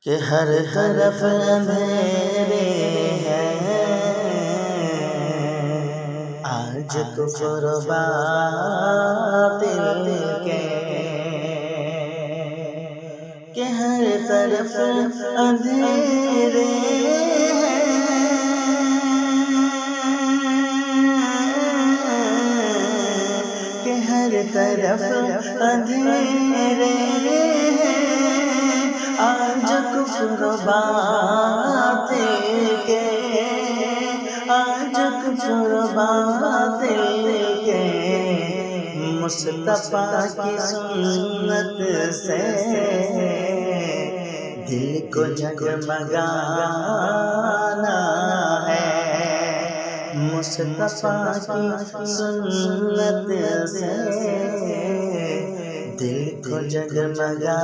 کہ ہر طرف اندھیرے ہیں، آج کفر و باطل کے، کہ ہر طرف اندھیرے ہیں، کہ ہر طرف اندھیرے ہیں، آج کفر و باطل کے، آج کفر و باطل کے، مصطفیٰ کی سنت سے دل کو جگمگانا ہے، مصطفیٰ کی سنت سے دل کو جگمگانا